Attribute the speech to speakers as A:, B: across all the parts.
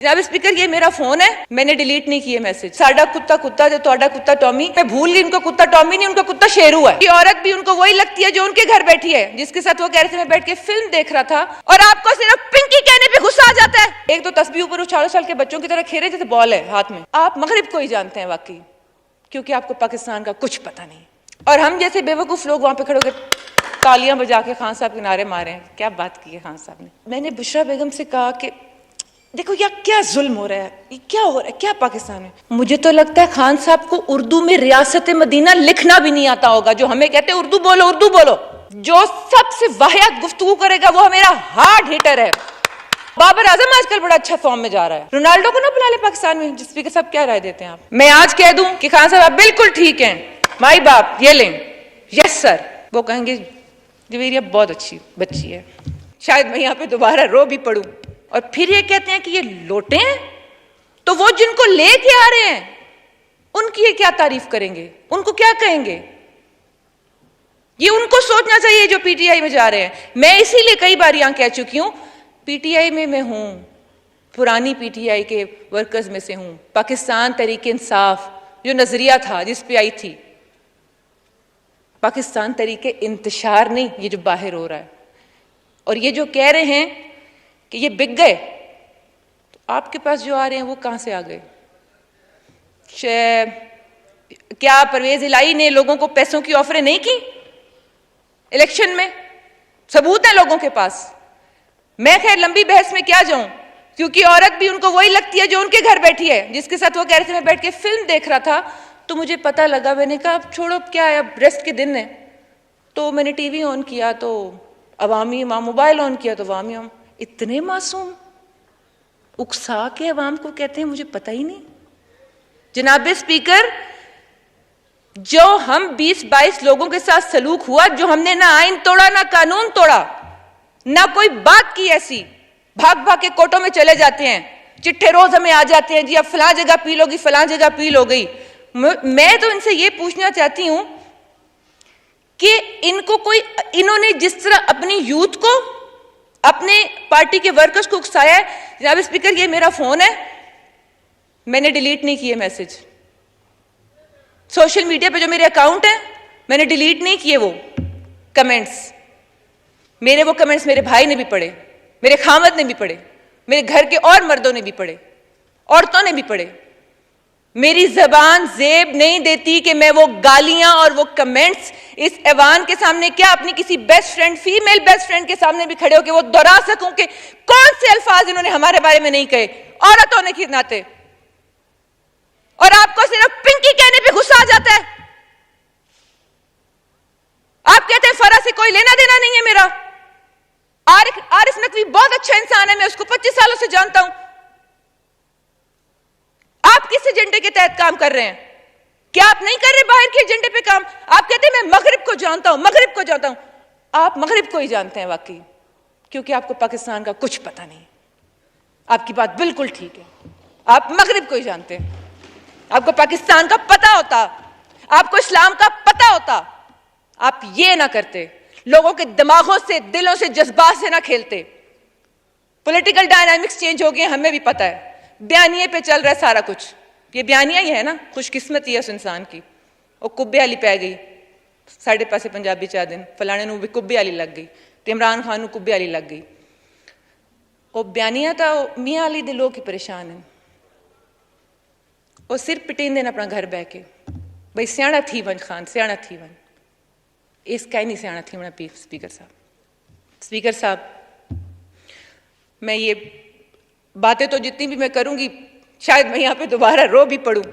A: जनाब स्पीकर, ये मेरा फोन है, मैंने डिलीट नहीं किए मैसेज। साडा कुत्ता कुत्ता जो तोड़ा कुत्ता टॉमी, मैं भूल गई उनको कुत्ता टॉमी नहीं, उनका कुत्ता शेरू है। ये औरत भी उनको वही लगती है जो उनके घर बैठी है, जिसके साथ वो कह रहे थे मैं बैठ के फिल्म देख रहा था, और आपको सिर्फ पिंकी कहने पे गुस्सा आ जाता है। एक तो तस्बीह ऊपर 4 साल के बच्चों की तरह खेले जैसे बॉल है हाथ में। आप मगरिब को ही जानते हैं वाकई, क्योंकि आपको पाकिस्तान का कुछ पता नहीं। और हम जैसे बेवकूफ लोग वहां पे खड़े होकर तालियां बजा के खान साहब के नारे मारे हैं। क्या बात की है खान साहब ने। मैंने बुशरा बेगम से कहा कि देखो यार क्या जुल्म हो रहा है, ये क्या हो रहा है, क्या पाकिस्तान में। मुझे तो लगता है खान साहब को उर्दू में रियासत मदीना लिखना भी नहीं आता होगा, जो हमें कहते हैं उर्दू बोलो उर्दू बोलो। जो सबसे वाहियात गुफ्तगू करेगा वो मेरा हार्ड हिटर है। बाबर आजम आजकल बड़ा अच्छा फॉर्म में जा रहा है, रोनाल्डो को ना बुला ले पाकिस्तान में। जिस स्पीकर साहब क्या राय देते हैं आप? मैं आज कह दूं कि खान साहब आप बिल्कुल ठीक हैं, माई बाप ये लें, यस सर, वो कहेंगे जवेरिया बहुत अच्छी बच्ची है, शायद मैं यहाँ पे दोबारा रो भी पड़ूं। और फिर ये कहते हैं कि ये लोटे हैं, तो वो जिनको लेके आ रहे हैं उनकी ये क्या तारीफ करेंगे, उनको क्या कहेंगे? ये उनको सोचना चाहिए जो पीटीआई में जा रहे हैं। मैं इसीलिए कई बार यहां कह चुकी हूं, पीटीआई में मैं हूं, पुरानी पीटीआई के वर्कर्स में से हूं। पाकिस्तान तहरीक इंसाफ जो नजरिया था जिस पे आई थी, पाकिस्तान तहरीक इंतशार नहीं, ये जो बाहर हो रहा है। और ये जो कह रहे हैं कि ये बिक गए, तो आपके पास जो आ रहे हैं वो कहां से आ गए? क्या परवेज इलाही ने लोगों को पैसों की ऑफरें नहीं की इलेक्शन में? सबूत है लोगों के पास। मैं खैर लंबी बहस में क्या जाऊं, क्योंकि औरत भी उनको वही लगती है जो उनके घर बैठी है, जिसके साथ वो कह रहे थे मैं बैठ के फिल्म देख रहा था, तो मुझे पता लगा। मैंने कहा अब छोड़ो, क्या है, अब रेस्ट के दिन है। तो मैंने टीवी ऑन किया तो अवामी मोबाइल ऑन किया तो अवामी। इतने मासूम उकसा के अवाम को कहते हैं मुझे पता ही नहीं। जनाब स्पीकर, जो हम 20-22 लोगों के साथ सलूक हुआ, जो हमने ना आइन तोड़ा ना कानून तोड़ा, ना कोई बात की ऐसी, भाग भाग के कोर्टों में चले जाते हैं, चिट्ठे रोज हमें आ जाते हैं जी अब फलां जगह अपील होगी, फलां जगह अपील हो गई। मैं तो इनसे ये पूछना चाहती हूं कि इन्होंने जिस तरह अपनी यूथ को, अपने पार्टी के वर्कर्स को उकसाया है। जनाब स्पीकर, ये मेरा फोन है, मैंने डिलीट नहीं किए मैसेज। सोशल मीडिया पे जो मेरे अकाउंट है मैंने डिलीट नहीं किए वो कमेंट्स। मेरे वो कमेंट्स मेरे भाई ने भी पढ़े, मेरे खामद ने भी पढ़े, मेरे घर के और मर्दों ने भी पढ़े, औरतों ने भी पढ़े। मेरी जबान जेब नहीं देती कि मैं वो गालियां और वो कमेंट्स इस ऐवान के सामने, क्या अपनी किसी best friend, female best friend के सामने भी खड़े होकर वो दोहरा सकूं कि कौन से अल्फाज इन्होंने हमारे बारे में नहीं कहे औरत होने के नाते। और आपको सिर्फ पिंकी कहने पे गुस्सा आ जाता है। आप कहते हैं फरा से कोई लेना देना नहीं है मेरा। आरिफ नकवी बहुत अच्छा इंसान है, मैं उसको 25 सालों से जानता हूं। आप किस एजेंडे के तहत काम कर रहे हैं? क्या आप नहीं कर रहे बाहर के एजेंडे पे काम? आप कहते हैं मैं मगरिब को जानता हूं, मगरिब को जानता हूं। आप मगरिब को ही जानते हैं वाकई, क्योंकि आपको पाकिस्तान का कुछ पता नहीं। आपकी बात बिल्कुल ठीक है, आप मगरिब को ही जानते हैं। आपको पाकिस्तान का पता होता, आपको इस्लाम का पता होता, आप ये ना करते, लोगों के दिमागों से, दिलों से, जज्बात से ना खेलते। पॉलिटिकल डायनामिक्स चेंज हो गए, हमें भी पता है। बयानिए पे चल रहा है सारा कुछ। ये बयानिया ही है ना, खुशकिस्मती है उस इंसान की। वो कुब्बे आली पै गई, साढ़े पासे पंजाबी चार दिन, फलाने नूं भी कुब्बे आली लग गई, ते इमरान खान नूं कुब्बे आली लग गई। वो बयानिया तो मियाँ अली दे लोग ही परेशान हैं। वो सिर पिटेंदे ने अपना घर बह के, भाई सियाणा थी वन खान, सियाणा थी वन। इसका ही नहीं सियाणा थी वना स्पीकर साहब। स्पीकर साहब, मैं ये बातें तो जितनी भी मैं करूंगी शायद मैं यहां पे दोबारा रो भी पड़ूं,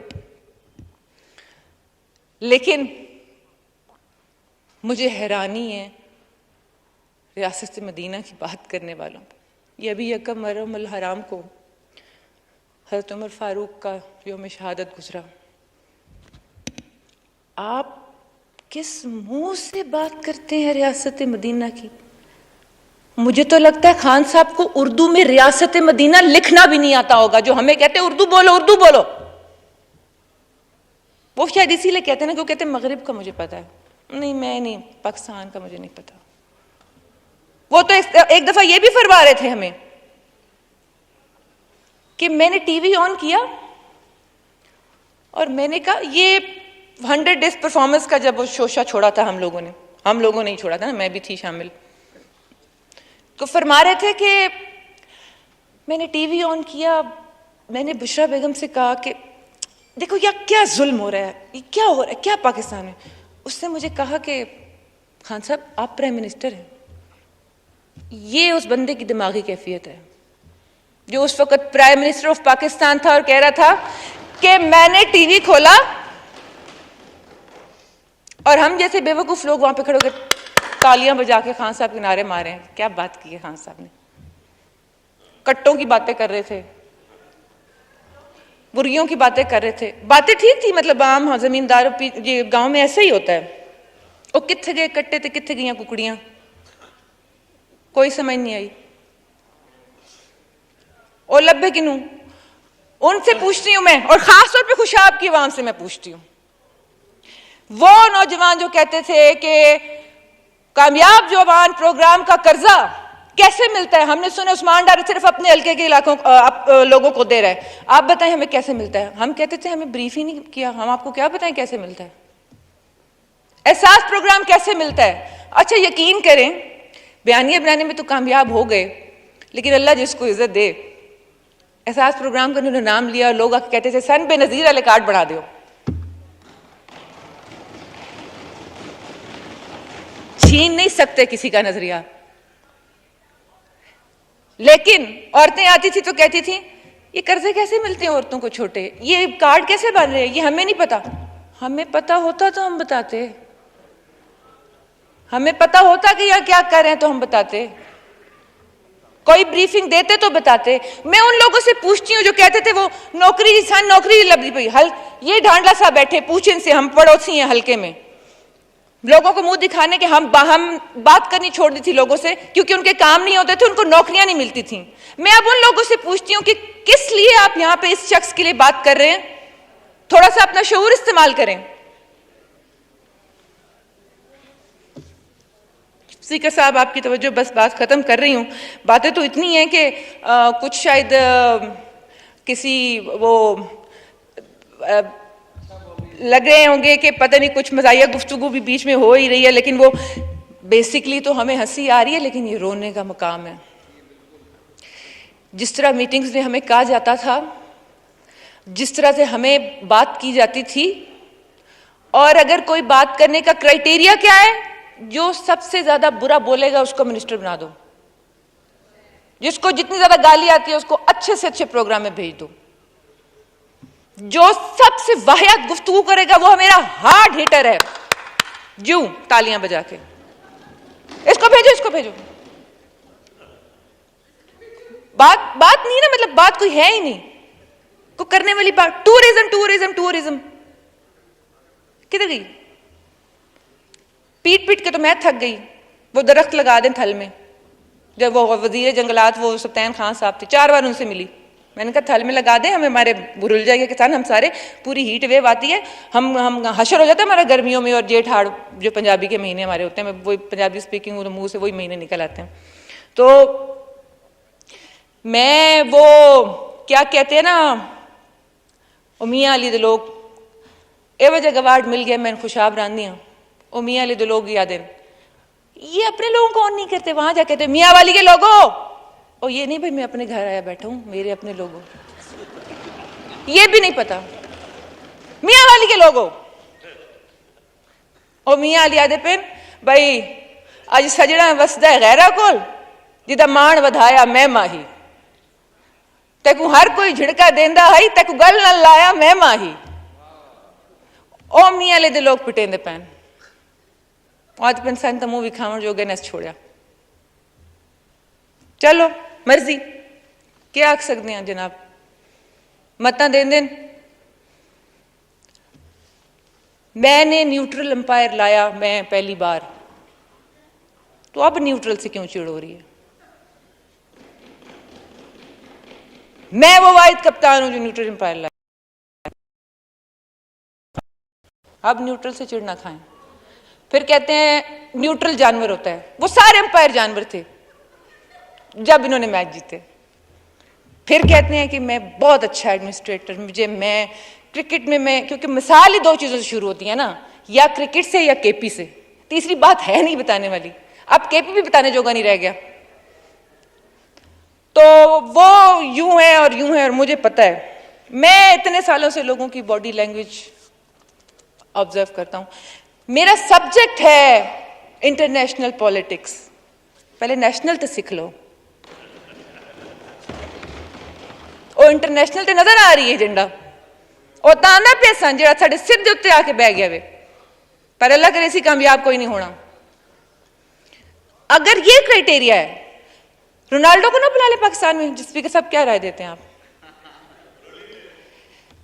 A: लेकिन मुझे हैरानी है रियासत मदीना की बात करने वालों पर। ये अभी यकम मुहर्रम अल हराम को हज़रत उमर फारूक का यौम शहादत गुजरा। आप किस मुंह से बात करते हैं रियासत मदीना की? मुझे तो लगता है खान साहब को उर्दू में रियासत मदीना लिखना भी नहीं आता होगा, जो हमें कहते हैं उर्दू बोलो उर्दू बोलो। वो शायद इसीलिए कहते हैं ना, क्योंकि कहते हैं मगरिब का मुझे पता है। नहीं, मैं नहीं, पाकिस्तान का मुझे नहीं पता। वो तो एक दफा ये भी फरमा रहे थे हमें कि मैंने टीवी ऑन किया और मैंने कहा, ये 100 डेज परफॉर्मेंस का जब वो शोशा छोड़ा था हम लोगों ने ही छोड़ा था ना, मैं भी थी शामिल, तो फरमा रहे थे कि मैंने टीवी ऑन किया, मैंने बुशरा बेगम से कहा कि देखो यार क्या जुल्म हो रहा है, ये क्या हो रहा है, क्या पाकिस्तान है। उसने मुझे कहा कि खान साहब आप प्राइम मिनिस्टर हैं। ये उस बंदे की दिमागी कैफियत है जो उस वक्त प्राइम मिनिस्टर ऑफ पाकिस्तान था और कह रहा था कि मैंने टीवी खोला और हम जैसे बेवकूफ लोग वहां पे खड़े होकर तालियां बजा के खान साहब के नारे मारे हैं। क्या बात की है खान साहब ने, कट्टों की बातें कर रहे थे, बुर्गियों की बातें कर रहे थे। बातें ठीक थी, मतलब आम जमींदारों ये गांव में ऐसे ही होता है। वो कित्थे गए कट्टे थे, कित्थे गई कुकड़ियां, कोई समझ नहीं आई। और लब्बे किनू, उनसे पूछती हूं मैं, और खासतौर पे खुशाब की आवाम से मैं पूछती हूं, वो नौजवान जो कहते थे कि कामयाब जवान प्रोग्राम का कर्जा कैसे मिलता है। हमने सुना उस्मान डार सिर्फ अपने हल्के के इलाकों लोगों को दे रहा है, आप बताएं हमें कैसे मिलता है। हम कहते थे हमें ब्रीफ ही नहीं किया, हम आपको क्या बताएं कैसे मिलता है। एहसास प्रोग्राम कैसे मिलता है। अच्छा यकीन करें, बयानिया बनाने में तो कामयाब हो गए, लेकिन अल्लाह जिसको इज्जत दे, एहसास प्रोग्राम का उन्होंने नाम लिया और लोग आके कहते थे सन बेनजीर वाले कार्ड बना दो। छीन नहीं सकते किसी का नजरिया, लेकिन औरतें आती थी तो कहती थी ये कर्जे कैसे मिलते हैं औरतों को छोटे, ये कार्ड कैसे बन रहे हैं, ये हमें नहीं पता। हमें पता होता तो हम बताते, हमें पता होता कि यहां क्या कर रहे हैं तो हम बताते, कोई ब्रीफिंग देते तो बताते। मैं उन लोगों से पूछती हूँ जो कहते थे वो नौकरी सन नौकरी लबी पई हल, ये ढांडला सा बैठे, पूछे इनसे, हम पड़ोसी हैं हल्के में, लोगों को मुंह दिखाने के हम बात करनी छोड़ दी थी लोगों से, क्योंकि उनके काम नहीं होते थे, उनको नौकरियां नहीं मिलती थी। मैं अब उन लोगों से पूछती हूँ कि किस लिए आप यहां पे इस शख्स के लिए बात कर रहे हैं, थोड़ा सा अपना शऊर इस्तेमाल करें। स्पीकर साहब आपकी तवज्जो, बस बात खत्म कर रही हूं। बातें तो इतनी हैं कि कुछ शायद किसी वो लग रहे होंगे कि पता नहीं कुछ मज़ाहिया गुफ्तगू भी बीच में हो ही रही है, लेकिन वो बेसिकली तो हमें हंसी आ रही है, लेकिन ये रोने का मुकाम है। जिस तरह मीटिंग्स में हमें कहा जाता था, जिस तरह से हमें बात की जाती थी, और अगर कोई बात करने का क्राइटेरिया क्या है, जो सबसे ज्यादा बुरा बोलेगा उसको मिनिस्टर बना दो, जिसको जितनी ज्यादा गाली आती है उसको अच्छे से अच्छे प्रोग्राम में भेज दो, जो सबसे वाहियात गुफ्तगू करेगा वो मेरा हार्ड हिटर है, जूं तालियां बजा के इसको भेजो, इसको भेजो। बात नहीं ना, मतलब बात कोई है ही नहीं, को करने वाली बात। टूरिज्म टूरिज्म टूरिज्म किधर गई? पीट पीट के तो मैं थक गई। वो दरख्त लगा दें थल में, जब वो वजीर जंगलात वो सुल्तान खान साहब थे, 4 बार उनसे मिली, मैंने कहा थल में लगा दें, हमें हमारे भूल जाएंगे किसान, हम सारे पूरी हीट वेव आती है, हम हशर हो जाता है हमारा गर्मियों में, और जेठ हाड़ जो पंजाबी के महीने हमारे होते हैं, वही पंजाबी स्पीकिंग हूँ तो मुंह से वही महीने निकल आते हैं। तो मैं वो क्या कहते हैं ना, मियाँ अली दे लोग ए वजह गवार्ड मिल गया, मैं खुशाब रांधी हूँ, ओ मियाँ अली दे लोग याद है, ये अपने लोगों को ऑन नहीं करते, वहां जा कहते मियाँ वाली के लोगों, और ये नहीं भाई मैं अपने घर आया बैठा हूं, मेरे अपने लोगों, ये भी नहीं पता मियाँ वाली के लोगों। और मियाँ अली आदे पे भाई अज सजना वसदा है गैरा कोल, जिदा मान वधाया मैं माही, तेकू हर कोई झिड़का देंदा है, तेकू गल न लाया मैं माही। ओ मियाँ अली दे लोग पिटेंदे पैन, आज पेंसन तो मुंह विखावण जोगे ने छोड़िया। चलो मर्जी, क्या आख सकते हैं जनाब, मत दें देन। मैंने न्यूट्रल अंपायर लाया मैं पहली बार, तो अब न्यूट्रल से क्यों चिड़ हो रही है? मैं वो वाहिद कप्तान हूं जो न्यूट्रल अंपायर लाया, अब न्यूट्रल से चिड़ ना खाएं। फिर कहते हैं न्यूट्रल जानवर होता है, वो सारे अंपायर जानवर थे जब इन्होंने मैच जीते। फिर कहते हैं कि मैं बहुत अच्छा एडमिनिस्ट्रेटर, मैं क्रिकेट में मैं, क्योंकि मिसाल ही दो चीजों से शुरू होती है ना, या क्रिकेट से या केपी से, तीसरी बात है नहीं बताने वाली। अब केपी भी बताने जोगा नहीं रह गया। तो वो यूं है और मुझे पता है। मैं इतने सालों से लोगों की बॉडी लैंग्वेज ऑब्जर्व करता हूं। मेरा सब्जेक्ट है इंटरनेशनल पॉलिटिक्स। पहले नेशनल तो सीख लो। और इंटरनेशनल तो नजर आ रही है एजेंडा, और ताना पे जो साढ़े सिर के उत्ते आके बह गया वे, पर अल्लाह करे सी कामयाब कोई नहीं होना। अगर ये क्राइटेरिया है, रोनाल्डो को ना बुला ले पाकिस्तान में। स्पीकर साहब क्या राय देते हैं आप?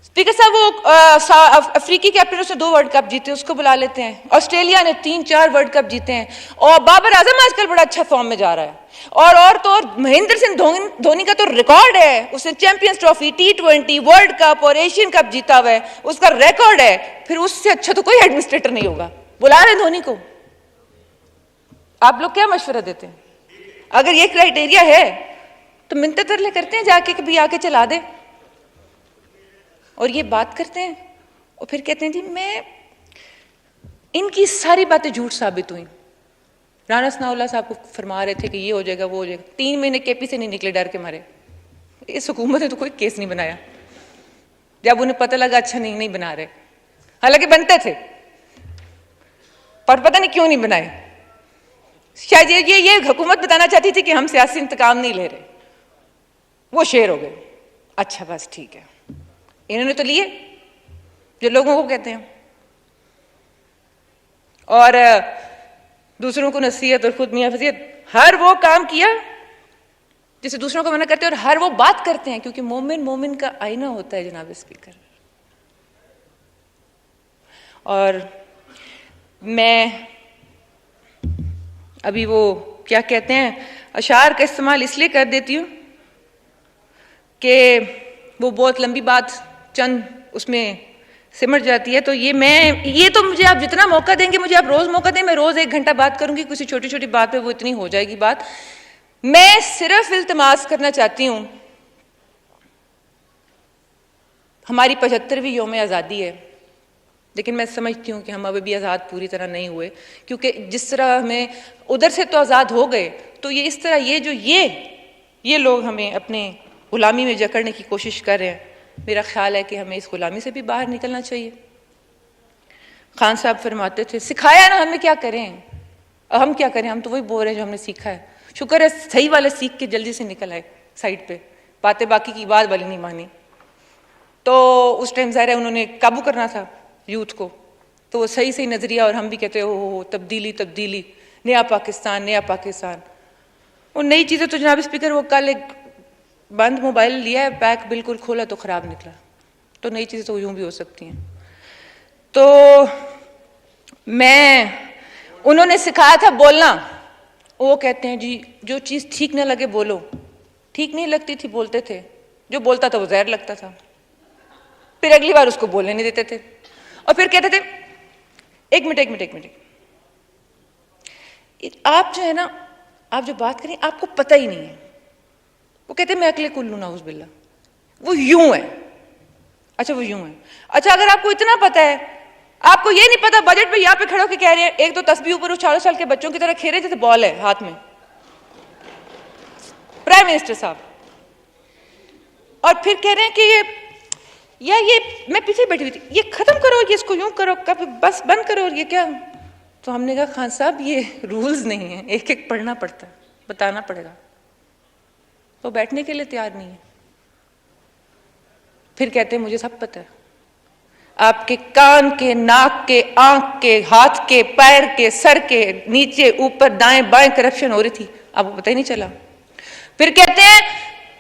A: स्पीकर साहब वो अफ्रीकी कैप्टन, उसने 2 वर्ल्ड कप जीते, उसको बुला लेते हैं। ऑस्ट्रेलिया ने 3-4 वर्ल्ड कप जीते हैं, और बाबर आजम आजकल बड़ा अच्छा फॉर्म में जा रहा है। और महेंद्र सिंह धोनी का तो रिकॉर्ड है, उसने champions trophy, T20, world cup और एशियन कप जीता हुआ है, उसका रिकॉर्ड है। फिर उससे अच्छा तो कोई एडमिनिस्ट्रेटर नहीं होगा। बुला रहे धोनी को। आप लोग क्या मशवरा देते हैं? अगर ये क्राइटेरिया है तो मिन्नत तरले करते हैं जाके कि भाई आके चला दे, और ये बात करते हैं और फिर कहते हैं जी मैं, इनकी सारी बातें झूठ साबित हुई। राना सनाउल्लाह साहब को फरमा रहे थे कि ये हो जाएगा वो हो जाएगा, 3 महीने केपी से नहीं निकले डर के मारे। इस हुकूमत ने तो कोई केस नहीं बनाया। जब उन्हें पता लगा अच्छा नहीं बना रहे, हालांकि बनते थे पर पता नहीं क्यों नहीं बनाए। शायद ये हुकूमत बताना चाहती थी कि हम सियासी इंतकाम नहीं ले रहे। वो शेर हो गए। अच्छा बस ठीक है, इन्होंने तो लिए जो लोगों को कहते हैं, और दूसरों को नसीहत और खुद मियां फजीहत, हर वो काम किया जिसे दूसरों को मना करते हैं, और हर वो बात करते हैं, क्योंकि मोमिन का आईना होता है जनाब स्पीकर। और मैं अभी वो क्या कहते हैं, अशार का इस्तेमाल इसलिए कर देती हूं कि वो बहुत लंबी बात चंद उसमें सिमट जाती है। तो ये तो मुझे आप जितना मौका देंगे, मुझे आप रोज मौका दें, मैं रोज 1 घंटा बात करूंगी। किसी छोटी छोटी बात पे वो इतनी हो जाएगी बात। मैं सिर्फ इल्तिमास करना चाहती हूं, हमारी 75वीं यौम आज़ादी है, लेकिन मैं समझती हूं कि हम अभी भी आज़ाद पूरी तरह नहीं हुए, क्योंकि जिस तरह हमें उधर से तो आज़ाद हो गए, तो ये इस तरह ये लोग हमें अपने गुलामी में जकड़ने की कोशिश कर रहे हैं। मेरा ख्याल है कि हमें इस गुलामी से भी बाहर निकलना चाहिए। खान साहब फरमाते थे, सिखाया ना हमें क्या करें, हम क्या करें, हम तो वही बोल रहे हैं जो हमने सीखा है। शुक्र है सही वाले सीख के जल्दी से निकल आए साइड पे, बातें बाकी की बात वाली नहीं मानी। तो उस टाइम ज़ाहिर है उन्होंने काबू करना था यूथ को, तो वो सही नजरिया, और हम भी कहते हो तब्दीली, नया पाकिस्तान। वो नई चीज़ें तो जनाब स्पीकर, वो कल एक बंद मोबाइल लिया है, पैक बिल्कुल खोला तो ख़राब निकला। तो नई चीज़ें तो यूँ भी हो सकती हैं। तो उन्होंने सिखाया था बोलना। वो कहते हैं जी जो चीज़ ठीक न लगे बोलो। ठीक नहीं लगती थी बोलते थे, जो बोलता था वो जहर लगता था। फिर अगली बार उसको बोलने नहीं देते थे, और फिर कहते थे एक मिनट, आप जो है ना, आप जो बात करें आपको पता ही नहीं है। वो कहते हैं मैं अकले कुल्लू नाउज़ बिल्ला, वो यूं है। अच्छा वो यूं है। अच्छा अगर आपको इतना पता है, आपको ये नहीं पता बजट पे यहाँ पे खड़े होकर कह रहे हैं एक दो तस्बीह ऊपर 4 साल के बच्चों की तरह खेले जैसे बॉल है हाथ में, प्राइम मिनिस्टर साहब, और फिर कह रहे हैं कि ये मैं पीछे बैठी हुई थी, ये खत्म करो, ये इसको यूं करो, कब बस बंद करो, और ये क्या। तो हमने कहा खान साहब ये रूल्स नहीं है, एक एक पढ़ना पड़ता है, बताना पड़ेगा। तो बैठने के लिए तैयार नहीं है। फिर कहते हैं मुझे सब पता है, आपके कान के, नाक के, आंख के, हाथ के, पैर के, सर के नीचे ऊपर दाएं बाएं करप्शन हो रही थी, आपको पता ही नहीं चला। फिर कहते हैं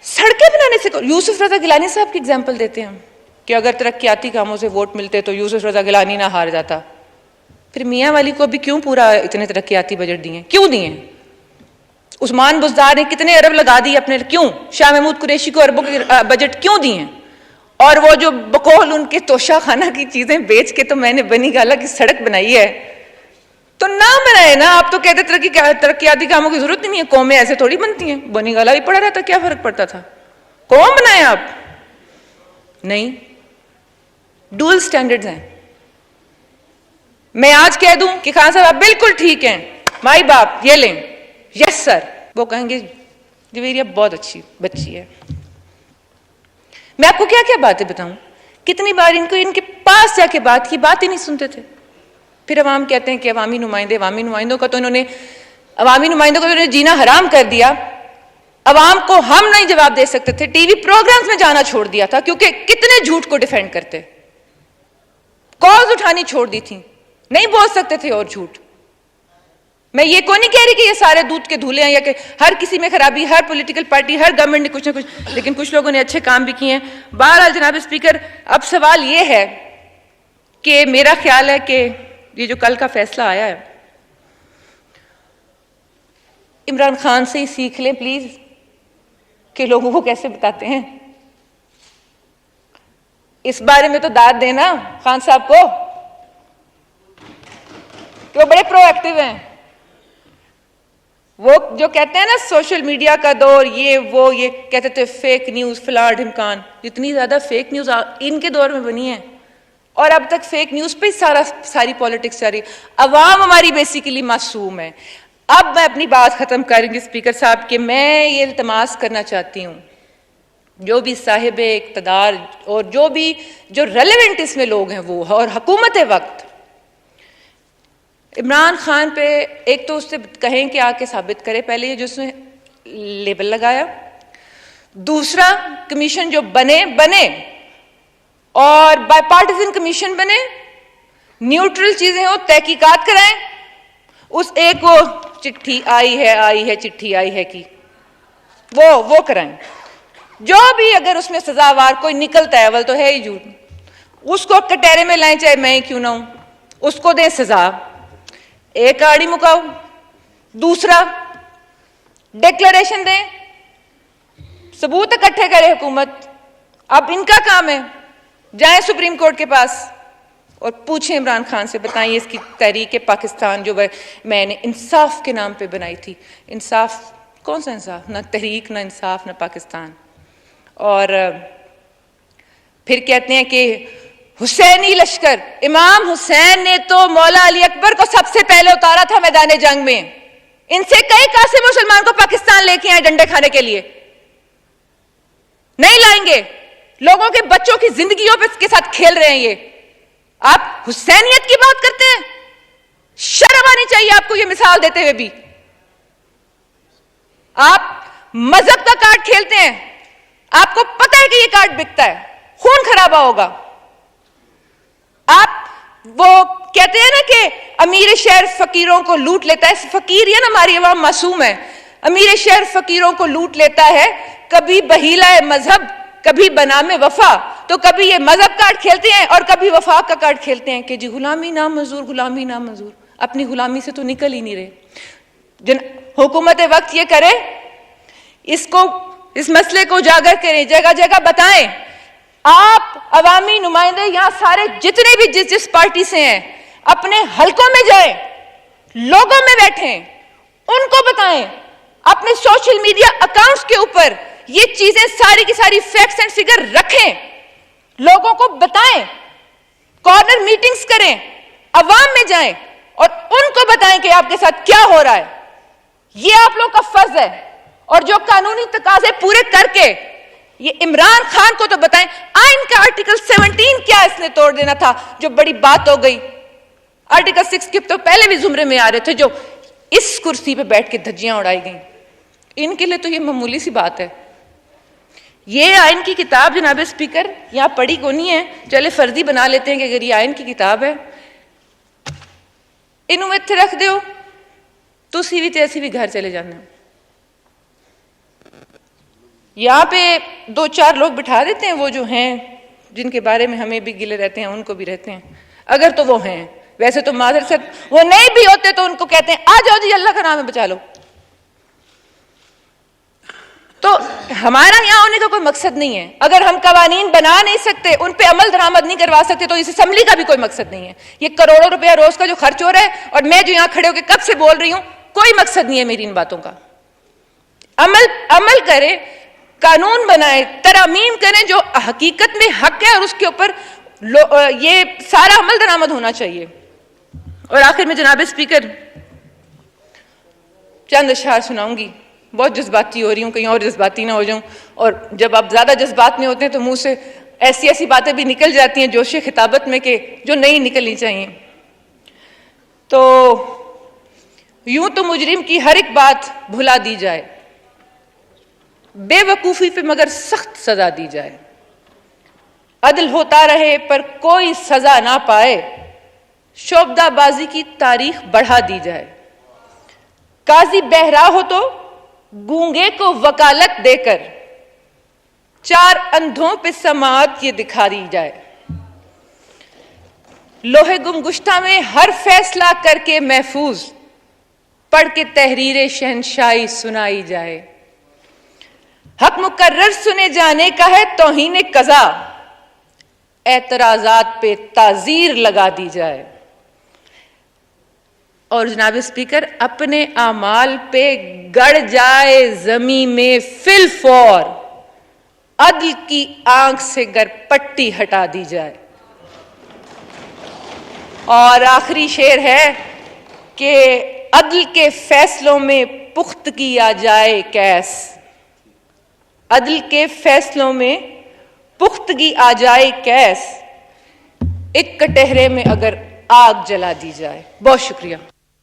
A: सड़कें बनाने से, यूसुफ रजा गिलानी साहब की एग्जाम्पल देते हैं कि अगर तरक्याती कामों से वोट मिलते तो यूसुफ रजा गिलानी ना हार जाता। फिर मियाँ वाली को अभी क्यों पूरा इतने तरक्याती बजट दिए, क्यों दिए? उस्मान बुज़दार ने कितने अरब लगा दिए अपने, क्यों? शाह महमूद कुरैशी को अरबों के बजट क्यों दिए? और वो जो बकौल उनके तोशा खाना की चीजें बेच के तो मैंने बनी गाला की सड़क बनाई है, तो ना बनाए ना। आप तो कहते तरक्याती कामों की जरूरत नहीं है, कौमें ऐसे थोड़ी बनती हैं। बनी गाला भी पड़ा रहता, क्या फर्क पड़ता था? कौन बनाए आप? नहीं, डुअल स्टैंडर्ड्स हैं। मैं आज कह दूं कि खान साहब आप बिल्कुल ठीक हैं, माई बाप ये लें, यस सर, वो कहेंगे जवेरिया बहुत अच्छी बच्ची है। मैं आपको क्या क्या बातें बताऊं, कितनी बार इनको इनके पास जाके बात की, बात ही नहीं सुनते थे। फिर अवाम कहते हैं कि अवामी नुमाइंदों का तो इन्होंने जीना हराम कर दिया। अवाम को हम नहीं जवाब दे सकते थे, टीवी प्रोग्राम्स में जाना छोड़ दिया था, क्योंकि कितने झूठ को डिफेंड करते, कॉल्स उठानी छोड़ दी थी, नहीं बोल सकते थे और झूठ। मैं ये को नहीं कह रही कि ये सारे दूध के धूले हैं या कि हर किसी में खराबी, हर पॉलिटिकल पार्टी, हर गवर्नमेंट ने कुछ ना कुछ, लेकिन कुछ लोगों ने अच्छे काम भी किए हैं। बहरहाल जनाब स्पीकर, अब सवाल ये है कि मेरा ख्याल है कि ये जो कल का फैसला आया है, इमरान खान से ही सीख लें प्लीज कि लोगों को कैसे बताते हैं। इस बारे में तो दाद देना खान साहब को कि वो बड़े प्रोएक्टिव हैं। वो जो कहते हैं ना सोशल मीडिया का दौर, ये कहते थे फेक न्यूज फलां ढिमकान, जितनी ज्यादा फेक न्यूज इनके दौर में बनी है, और अब तक फेक न्यूज पे सारी पॉलिटिक्स जा रही है। अवाम हमारी बेसिकली मासूम है। अब मैं अपनी बात खत्म करूंगी स्पीकर साहब कि मैं ये इल्तमास करना चाहती हूं, जो भी साहिब इक़्तिदार और जो रेलेवेंट इसमें लोग हैं वो, और हुकूमत वक्त, इमरान खान पे एक तो उससे कहें कि आके साबित करे पहले ये जो उसने लेबल लगाया, दूसरा कमीशन जो बने और बायपार्टिजन कमीशन बने, न्यूट्रल चीजें हो, तहकीकात कराएं। उस एक वो चिट्ठी आई है चिट्ठी आई है कि वो कराएं। जो भी अगर उसमें सजावार कोई निकलता है, अवल तो है ही झूठ, उसको कटहरे में लाएं, चाहे मैं ही क्यों ना हूं, उसको दें सजा, एक आड़ी मुकाओ। दूसरा डिक्लेरेशन दें, सबूत इकट्ठे करे हुकूमत। अब इनका काम है, जाएं सुप्रीम कोर्ट के पास और पूछें इमरान खान से, बताइए इसकी तहरीक पाकिस्तान जो मैंने इंसाफ के नाम पे बनाई थी, इंसाफ कौन सा इंसाफ, ना तहरीक ना इंसाफ ना पाकिस्तान। और फिर कहते हैं कि हुसैनी लश्कर, इमाम हुसैन ने तो मौला अली अकबर को सबसे पहले उतारा था मैदान जंग में। इनसे कई कासिम मुसलमान को पाकिस्तान लेके आए डंडे खाने के लिए, नहीं लाएंगे। लोगों के बच्चों की जिंदगियों के साथ खेल रहे हैं ये। आप हुसैनियत की बात करते हैं, शर्म आनी चाहिए आपको ये मिसाल देते हुए भी। आप मजहब का कार्ड खेलते हैं, आपको पता है कि ये कार्ड बिकता है, खून खराबा होगा। आप वो कहते हैं ना कि अमीर शहर फकीरों को लूट लेता है, फकीर ये ना हमारी अवाम मासूम है। अमीर शहर फकीरों को लूट लेता है, कभी बहीला है मजहब, कभी बनामे वफा, तो कभी ये मजहब कार्ड खेलते हैं और कभी वफा का कार्ड खेलते हैं कि जी गुलामी ना मंजूर, गुलामी ना मंजूर। अपनी गुलामी से तो निकल ही नहीं रहे। हुकूमत वक्त ये करे, इस मसले को उजागर करें, जगह जगह बताएं। आप अवामी नुमाइंदे यहां सारे जितने भी जिस पार्टी से हैं, अपने हलकों में जाएं, लोगों में बैठें, उनको बताएं, अपने सोशल मीडिया अकाउंट्स के ऊपर ये चीजें सारी की सारी फैक्ट्स एंड फिगर रखें, लोगों को बताएं, कॉर्नर मीटिंग्स करें, अवाम में जाएं और उनको बताएं कि आपके साथ क्या हो रहा है। ये आप लोग का फर्ज है। और जो कानूनी तकाजे पूरे करके ये इमरान खान को तो बताएं, आइन का आर्टिकल 17 क्या इसने तोड़ देना था, जो बड़ी बात हो गई। आर्टिकल 6 के तो पहले भी जुमरे में आ रहे थे, जो इस कुर्सी पे बैठ के धज्जियां उड़ाई गई। इनके लिए तो ये मामूली सी बात है। ये आइन की किताब जनाब स्पीकर यहां पढ़ी को नहीं है, चले फर्जी बना लेते हैं कि अगर ये आइन की किताब है, इन्हों इत्थे रख दो, तुसी भी तैसी भी घर चले जाना। यहां पे 2-4 लोग बिठा देते हैं, वो जो हैं जिनके बारे में हमें भी गिले रहते हैं, उनको भी रहते हैं, अगर तो वो हैं। वैसे तो माजर से वो नहीं भी होते तो उनको कहते हैं आ जाओ जी, अल्लाह का नाम है बचा लो। तो हमारा यहां होने का कोई मकसद नहीं है। अगर हम कवानीन बना नहीं सकते, उन पे अमल दरामद नहीं करवा सकते, तो इस असेंबली का भी कोई मकसद नहीं है। ये करोड़ों रुपया रोज का जो खर्च हो रहा है, और मैं जो यहां खड़े होकर कब से बोल रही हूं, कोई मकसद नहीं है मेरी इन बातों का। अमल करें, कानून बनाए, तरामीम करें जो हकीकत में हक है और उसके ऊपर ये सारा अमल दरामद होना चाहिए। और आखिर में जनाब स्पीकर चंद अशआर सुनाऊंगी, बहुत जज्बाती हो रही हूं, कहीं और जज्बाती ना हो जाऊं, और जब आप ज्यादा जज्बात में होते हैं तो मुंह से ऐसी ऐसी बातें भी निकल जाती हैं जोश खिताबत में कि जो नहीं निकलनी चाहिए। तो यूं तो मुजरिम की हर एक बात भुला दी जाए, बेवकूफी पे मगर सख्त सजा दी जाए, अदल होता रहे पर कोई सजा ना पाए, शोबदाबाजी की तारीख बढ़ा दी जाए, काजी बहरा हो तो गूंगे को वकालत देकर 4 अंधों पे समाअत ये दिखा दी जाए, लोहे गुमगुश्ता में हर फैसला करके महफूज पढ़ के तहरीर शहनशाही सुनाई जाए, हक मुकर्रर सुने जाने का है तौहीन कज़ा, एतराजात पे ताजीर लगा दी जाए, और जनाब स्पीकर अपने आमाल पे गड़ जाए जमी में फिल फौर, अदल की आंख से गरपट्टी हटा दी जाए। और आखिरी शेर है कि अदल के फैसलों में पुख्तगी आ जाए कैस, अदल के फैसलों में पुख्तगी आ जाए कैस, एक कटहरे में अगर आग जला दी जाए। बहुत शुक्रिया।